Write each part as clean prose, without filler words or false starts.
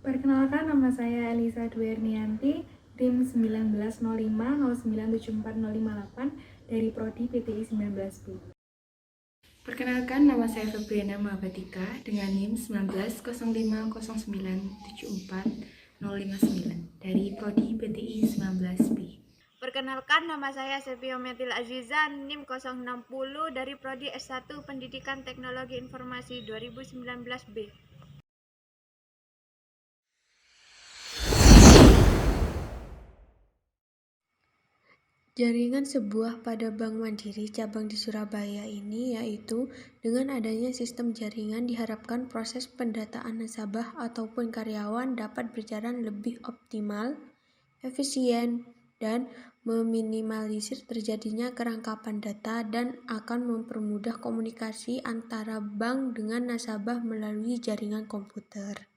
Perkenalkan, nama saya Elisa Duernianti, tim 1905-0974-058 dari Prodi PTI 19B. Perkenalkan, nama saya Febriana Mahabatika dengan NIM 19050974-059 dari Prodi PTI 19B. Perkenalkan, nama saya Sepio Metil Aziza, NIM 060 dari Prodi S1 Pendidikan Teknologi Informasi 2019B. Jaringan sebuah pada Bank Mandiri cabang di Surabaya ini yaitu dengan adanya sistem jaringan diharapkan proses pendataan nasabah ataupun karyawan dapat berjalan lebih optimal, efisien, dan meminimalisir terjadinya kerangkapan data dan akan mempermudah komunikasi antara bank dengan nasabah melalui jaringan komputer.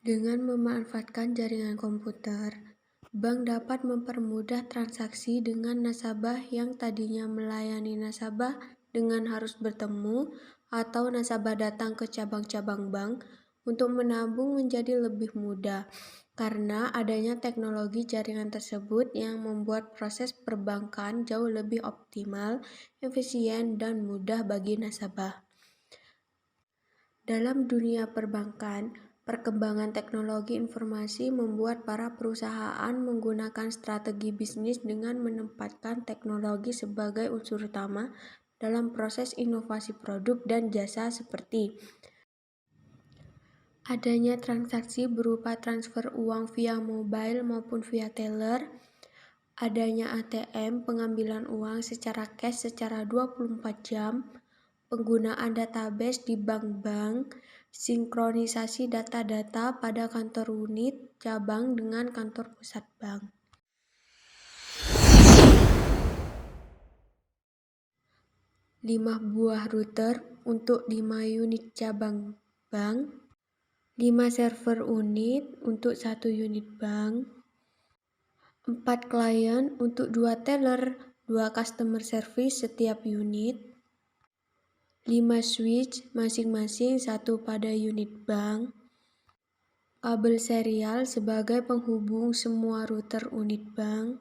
Dengan memanfaatkan jaringan komputer, bank dapat mempermudah transaksi dengan nasabah yang tadinya melayani nasabah dengan harus bertemu atau nasabah datang ke cabang-cabang bank untuk menabung menjadi lebih mudah karena adanya teknologi jaringan tersebut yang membuat proses perbankan jauh lebih optimal, efisien, dan mudah bagi nasabah. Dalam dunia perbankan, perkembangan teknologi informasi membuat para perusahaan menggunakan strategi bisnis dengan menempatkan teknologi sebagai unsur utama dalam proses inovasi produk dan jasa seperti adanya transaksi berupa transfer uang via mobile maupun via teller, adanya ATM pengambilan uang secara cash secara 24 jam, penggunaan database di bank-bank, sinkronisasi data-data pada kantor unit cabang dengan kantor pusat bank. Lima buah router untuk 5 unit cabang bank, 5 server unit untuk 1 unit bank, 4 klien untuk 2 teller, 2 customer service setiap unit, 5 switch masing-masing 1 pada unit bank, kabel serial sebagai penghubung semua router unit bank,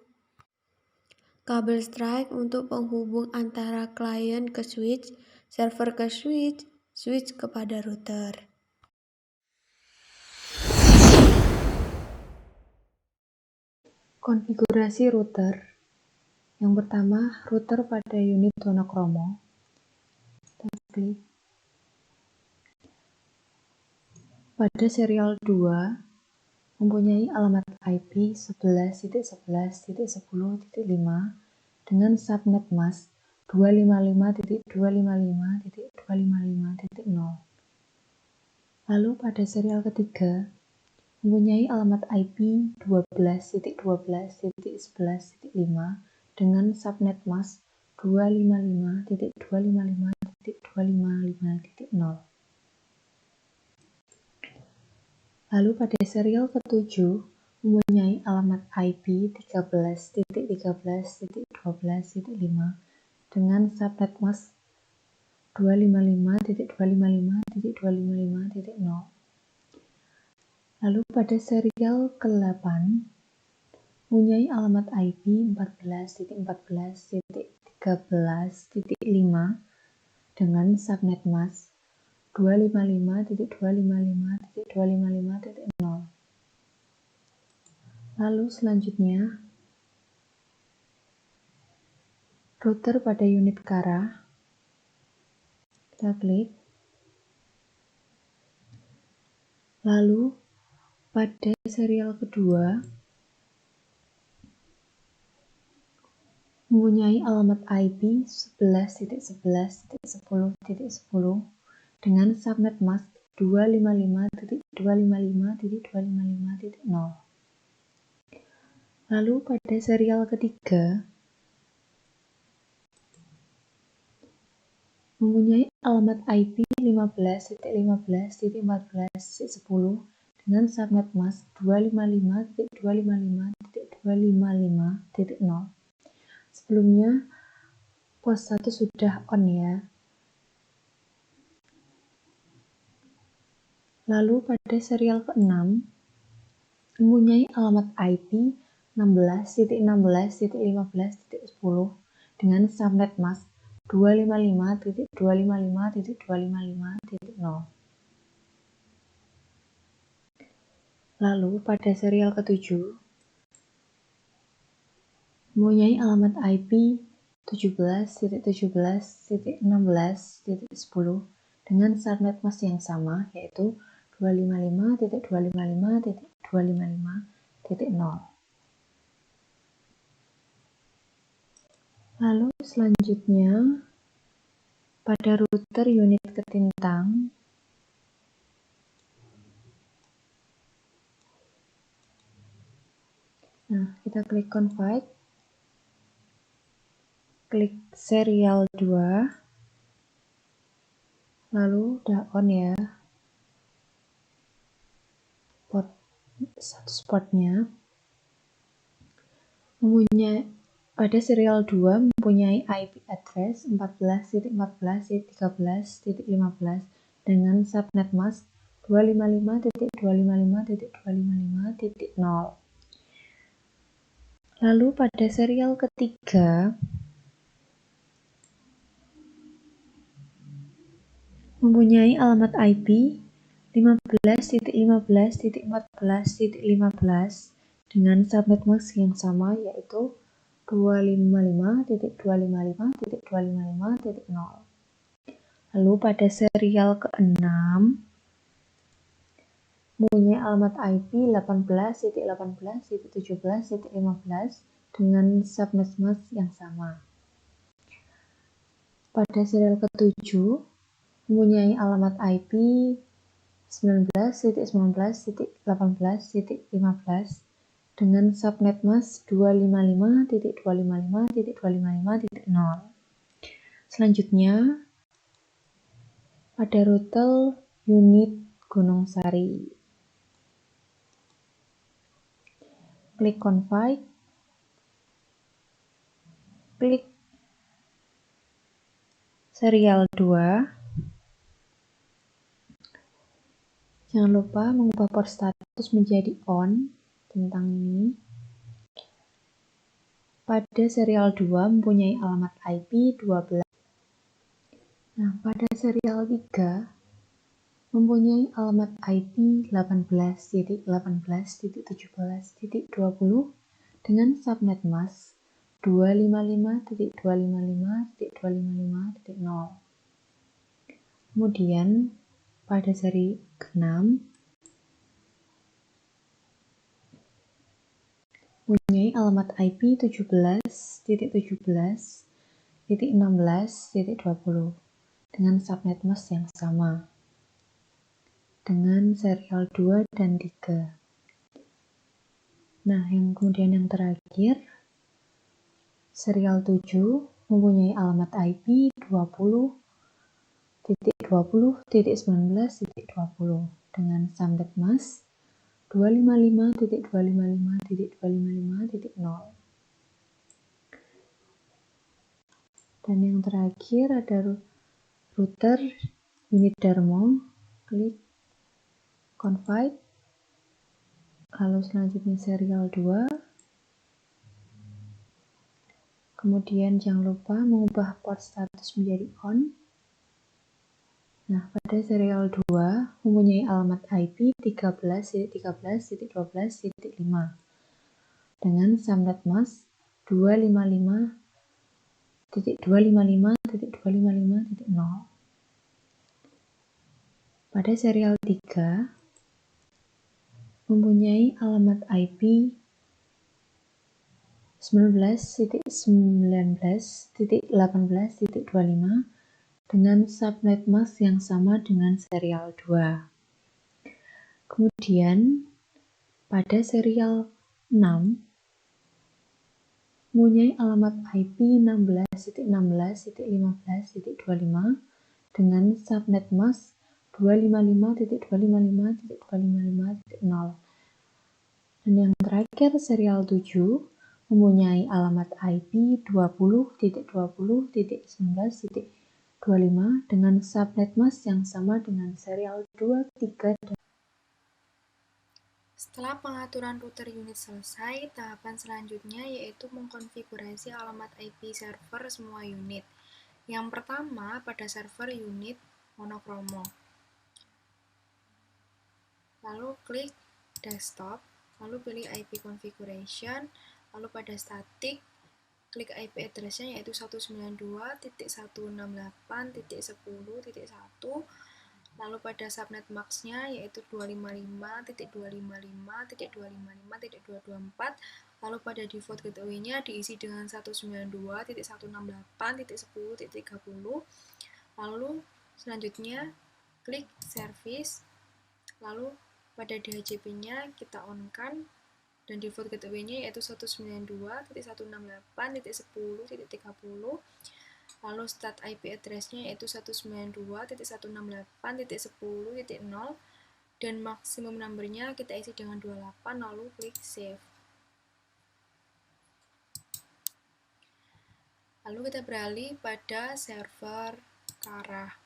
kabel strike untuk penghubung antara klien ke switch, server ke switch, switch kepada router. Konfigurasi router. Yang pertama, router pada unit monokromo. Kita klik. Pada serial 2 mempunyai alamat IP 11.11.10.5 dengan subnet mask 255.255.255.0. Lalu pada serial ketiga mempunyai alamat IP 12.12.11.5 dengan subnet mask 255.255.255.0. Lalu pada serial ketujuh mempunyai alamat IP 13.13.12.5 dengan subnet mask 255.255.255.0. Lalu pada serial ke-8 mempunyai alamat IP 14.14.13.5 dengan subnet mask 255.255.255.0. Lalu selanjutnya router pada unit KARA. Kita klik. Lalu pada serial kedua mempunyai alamat IP 11.11.10.10 dengan subnet mask 255.255.255.0. Lalu pada serial ketiga mempunyai alamat IP 15.15.14.10 dengan subnet mask 255.255.255.0. Sebelumnya pos 1 sudah on ya. Lalu pada serial ke-6 mempunyai alamat IP 16.16.15.10 dengan subnet mask 255.255.255.0. Lalu pada serial ke-7 mempunyai alamat IP 17.17.16.10 dengan subnet mask yang sama, yaitu 255.255.255.0. Lalu selanjutnya pada router unit ketintang kita klik config, klik serial 2, lalu udah on ya status portnya. Pada serial 2 mempunyai IP address 14.14.13.15 dengan subnet mask 255.255.255.0. Lalu pada serial ketiga mempunyai alamat IP 15.15.14.15 dengan subnet mask yang sama, yaitu 255.255.255.0. Lalu pada serial ke-6 mempunyai alamat IP 18.18.17.15 dengan subnet mask yang sama. Pada serial ke-7 mempunyai alamat IP 19.19.18.15 dengan subnet mask 255.255.255.0. Selanjutnya pada router unit Gunung Sari, klik config, klik serial 2. Jangan lupa mengubah port status menjadi on tentang ini. Pada serial 2 mempunyai alamat IP 12. Pada serial 3 mempunyai alamat IP 18.18.17.20 dengan subnet mask 255.255.255.0. Kemudian pada seri ke-6 mempunyai alamat IP 17.17.16.20 dengan subnet mask yang sama dengan serial 2 dan 3. Kemudian yang terakhir serial 7 mempunyai alamat IP 20.20.19.20 dengan subnet mask 255.255.255.0. Dan yang terakhir ada router unit Darmo, klik config, lalu selanjutnya serial 2. Kemudian jangan lupa mengubah port status menjadi on. Pada serial 2 mempunyai alamat IP 13.13.12.5 dengan subnet mask 255.255.255.0. Pada serial 3 mempunyai alamat IP 19.19.18.25 dengan subnet mask yang sama dengan serial 2. Kemudian pada serial 6 mempunyai alamat IP 16.16.15.25 dengan subnet mask 255.255.255.0. Dan yang terakhir serial 7 mempunyai alamat IP 20.20.19.20 25 dengan subnet mask yang sama dengan serial 2, 3, dan Setelah pengaturan router unit selesai, tahapan selanjutnya yaitu mengkonfigurasi alamat IP server semua unit. Yang pertama pada server unit monokromo. Lalu klik desktop, lalu pilih IP configuration, lalu pada static, klik IP address-nya yaitu 192.168.10.1, lalu pada subnet mask-nya yaitu 255.255.255.224, lalu pada default gateway-nya diisi dengan 192.168.10.30, lalu selanjutnya klik service, lalu pada DHCP-nya kita on-kan, dan default gateway-nya yaitu 192.168.10.30, lalu start IP address-nya yaitu 192.168.10.0, dan maksimum number-nya kita isi dengan 28, lalu klik save. Lalu kita beralih pada server Kara.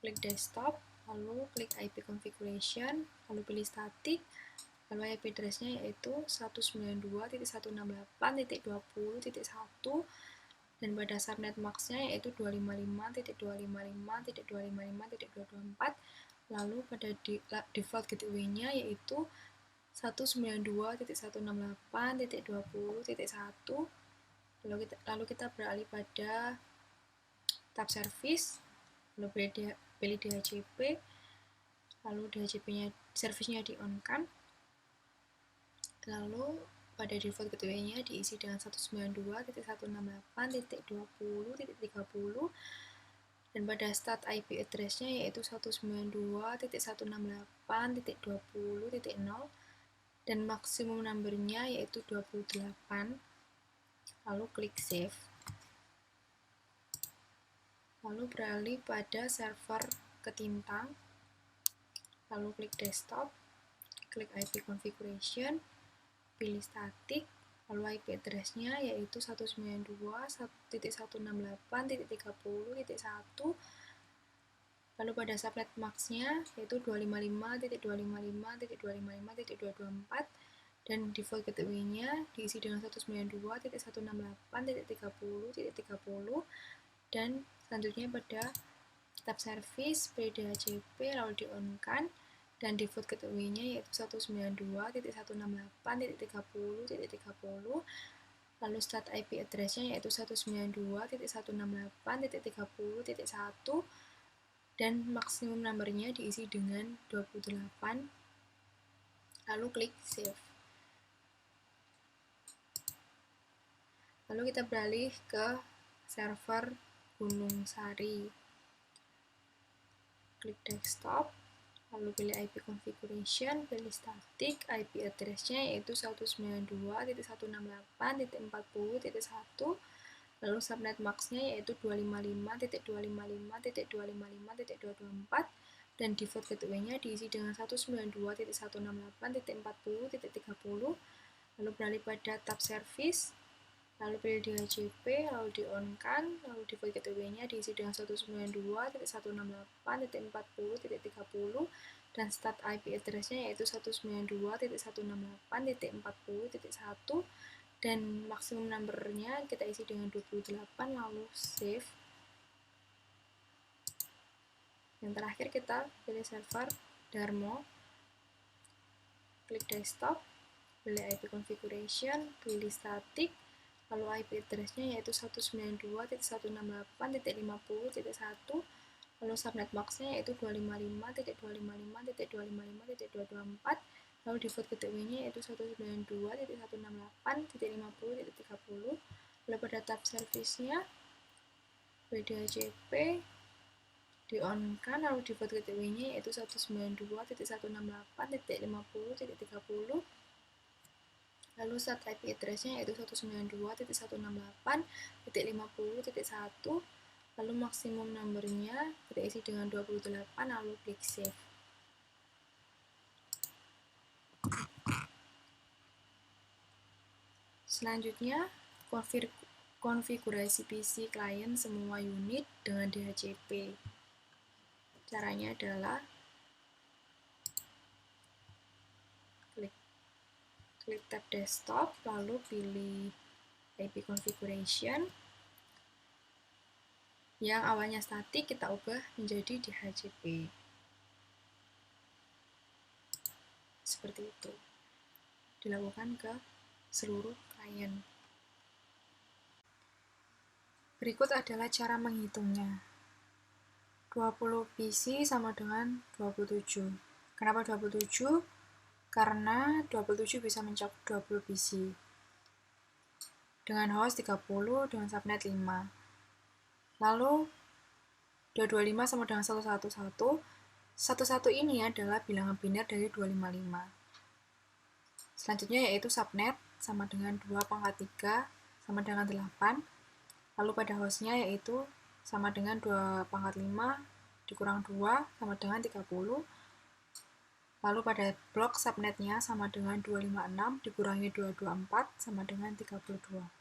Klik desktop, lalu klik IP configuration, lalu pilih static, lalu IP address-nya yaitu 192.168.20.1, dan pada subnet mask-nya yaitu 255.255.255.224, lalu pada default gateway-nya yaitu 192.168.20.1, lalu kita beralih pada tab service, lalu pilih DHCP, lalu DHCP-nya service-nya di-on-kan, lalu pada default gateway-nya diisi dengan 192.168.20.30, dan pada start IP address-nya yaitu 192.168.20.0, dan maksimum number-nya yaitu 28, lalu klik save. Lalu beralih pada server Ketintang, lalu klik desktop, klik IP configuration, pilih static, lalu IP address-nya yaitu 192.168.30.1, lalu pada subnet mask-nya yaitu 255.255.255.224, dan default gateway-nya diisi dengan 192.168.30.30, dan selanjutnya pada tab service, pilih DHCP, lalu di-on-kan, dan default gateway-nya yaitu 192.168.30.30, lalu start IP address-nya yaitu 192.168.30.1, dan maksimum number-nya diisi dengan 28, lalu klik save. Lalu kita beralih ke server Gunung Sari. Klik desktop, lalu pilih IP configuration, pilih static, IP address-nya yaitu 192.168.40.1, lalu subnet mask-nya yaitu 255.255.255.224, dan default gateway-nya diisi dengan 192.168.40.30, lalu beralih pada tab service, lalu pilih DHCP, lalu di-on-kan, lalu default gateway-nya diisi dengan 192.168.40.30, dan start IP address-nya yaitu 192.168.40.1, dan maksimum number-nya kita isi dengan 28, lalu save. Yang terakhir kita pilih server Darmo, klik desktop, pilih IP configuration, pilih static, lalu IP address-nya yaitu 192.168.50.1, lalu subnet mask-nya yaitu 255.255.255.224, lalu default gateway-nya yaitu 192.168.50.30, lalu pada tab service-nya DHCP di-on-kan, lalu default gateway-nya yaitu 192.168.50.30, lalu start IP address-nya yaitu 192.168.50.1, lalu maksimum number-nya kita isi dengan 28, lalu klik save. Selanjutnya konfigurasi PC klien semua unit dengan DHCP. Caranya adalah klik tab desktop, lalu pilih IP configuration. Yang awalnya statik kita ubah menjadi DHCP. Seperti itu. Dilakukan ke seluruh klien. Berikut adalah cara menghitungnya. 20 PC sama dengan 27. Kenapa 27? Karena 27 bisa mencakup 20 PC. Dengan host 30, dengan subnet 5. Lalu 225 sama dengan 111. 11 ini adalah bilangan biner dari 255. Selanjutnya yaitu subnet sama dengan 2 pangkat 3 sama dengan 8. Lalu pada hostnya yaitu sama dengan 2 pangkat 5 dikurang 2 sama dengan 30. Lalu pada blok subnetnya sama dengan 256 dikurangi 224 sama dengan 32.